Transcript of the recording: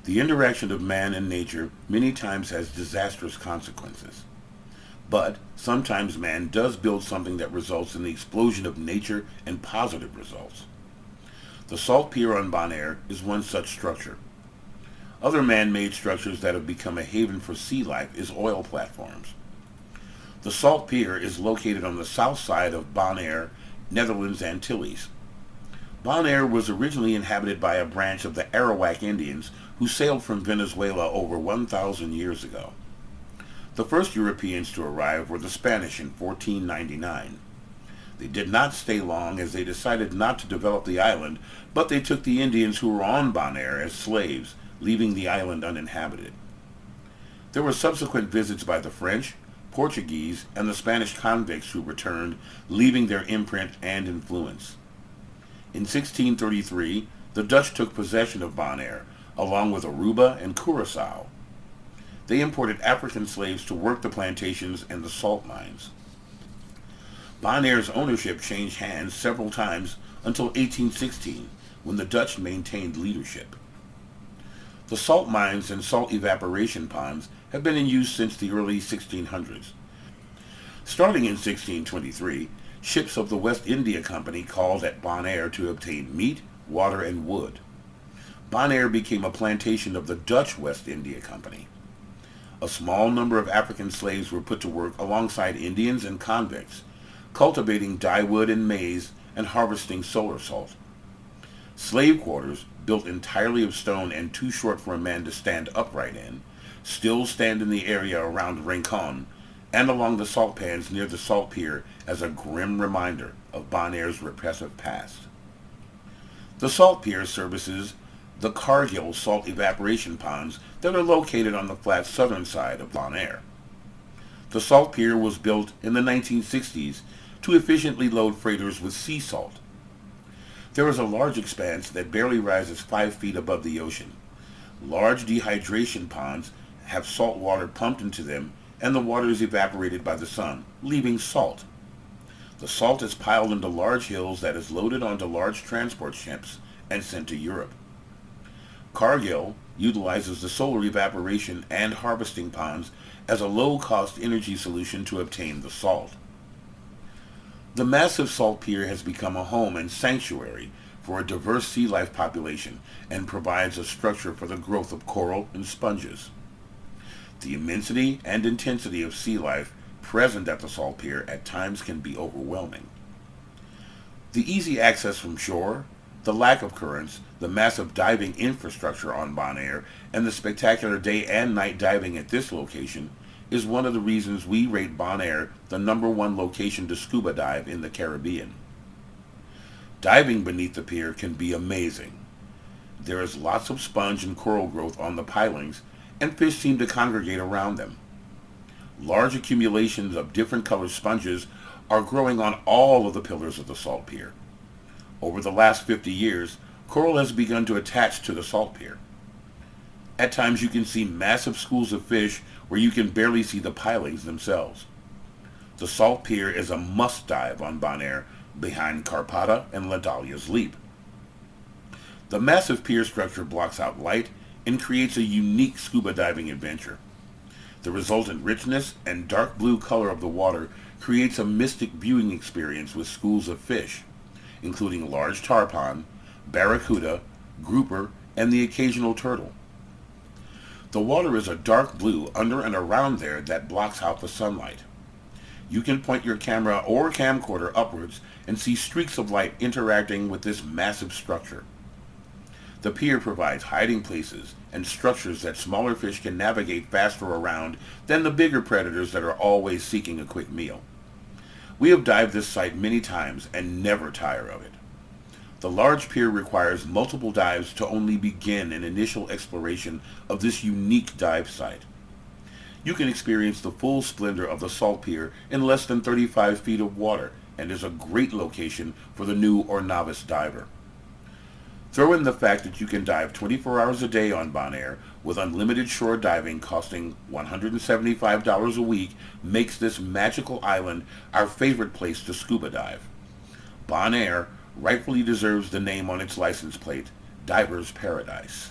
The interaction of man and nature many times has disastrous consequences. But sometimes man does build something that results in the explosion of nature and positive results. The Salt Pier on Bonaire is one such structure. Other man-made structures that have become a haven for sea life is oil platforms. The Salt Pier is located on the south side of Bonaire, Netherlands Antilles. Bonaire was originally inhabited by a branch of the Arawak Indians who sailed from Venezuela over 1,000 years ago. The first Europeans to arrive were the Spanish in 1499. They did not stay long as they decided not to develop the island, but they took the Indians who were on Bonaire as slaves, leaving the island uninhabited. There were subsequent visits by the French, Portuguese, and the Spanish convicts who returned, leaving their imprint and influence. In 1633, the Dutch took possession of Bonaire, along with Aruba and Curaçao. They imported African slaves to work the plantations and the salt mines. Bonaire's ownership changed hands several times until 1816, when the Dutch maintained leadership. The salt mines and salt evaporation ponds have been in use since the early 1600s. Starting in 1623, ships of the West India Company called at Bonaire to obtain meat, water, and wood. Bonaire became a plantation of the Dutch West India Company. A small number of African slaves were put to work alongside Indians and convicts, cultivating dyewood and maize and harvesting solar salt. Slave quarters, built entirely of stone and too short for a man to stand upright in, still stand in the area around Rincon and along the salt pans near the Salt Pier as a grim reminder of Bonaire's repressive past. The Salt Pier services the Cargill salt evaporation ponds that are located on the flat southern side of Bonaire. The Salt Pier was built in the 1960s to efficiently load freighters with sea salt. There is a large expanse that barely rises 5 feet above the ocean. Large dehydration ponds have salt water pumped into them, and the water is evaporated by the sun, leaving salt. The salt is piled into large hills that is loaded onto large transport ships and sent to Europe. Cargill utilizes the solar evaporation and harvesting ponds as a low-cost energy solution to obtain the salt. The massive Salt Pier has become a home and sanctuary for a diverse sea life population and provides a structure for the growth of coral and sponges. The immensity and intensity of sea life present at the Salt Pier at times can be overwhelming. The easy access from shore, the lack of currents, the massive diving infrastructure on Bonaire, and the spectacular day and night diving at this location is one of the reasons we rate Bonaire the #1 location to scuba dive in the Caribbean. Diving beneath the pier can be amazing. There is lots of sponge and coral growth on the pilings, and fish seem to congregate around them. Large accumulations of different colored sponges are growing on all of the pillars of the Salt Pier. Over the last 50 years, coral has begun to attach to the Salt Pier. At times you can see massive schools of fish where you can barely see the pilings themselves. The Salt Pier is a must-dive on Bonaire behind Carpata and La Dahlia's Leap. The massive pier structure blocks out light and creates a unique scuba diving adventure. The resultant richness and dark blue color of the water creates a mystic viewing experience with schools of fish, including large tarpon, barracuda, grouper, and the occasional turtle. The water is a dark blue under and around there that blocks out the sunlight. You can point your camera or camcorder upwards and see streaks of light interacting with this massive structure. The pier provides hiding places and structures that smaller fish can navigate faster around than the bigger predators that are always seeking a quick meal. We have dived this site many times and never tire of it. The large pier requires multiple dives to only begin an initial exploration of this unique dive site. You can experience the full splendor of the Salt Pier in less than 35 feet of water and is a great location for the new or novice diver. Throw in the fact that you can dive 24 hours a day on Bonaire with unlimited shore diving costing $175 a week makes this magical island our favorite place to scuba dive. Bonaire rightfully deserves the name on its license plate, Diver's Paradise.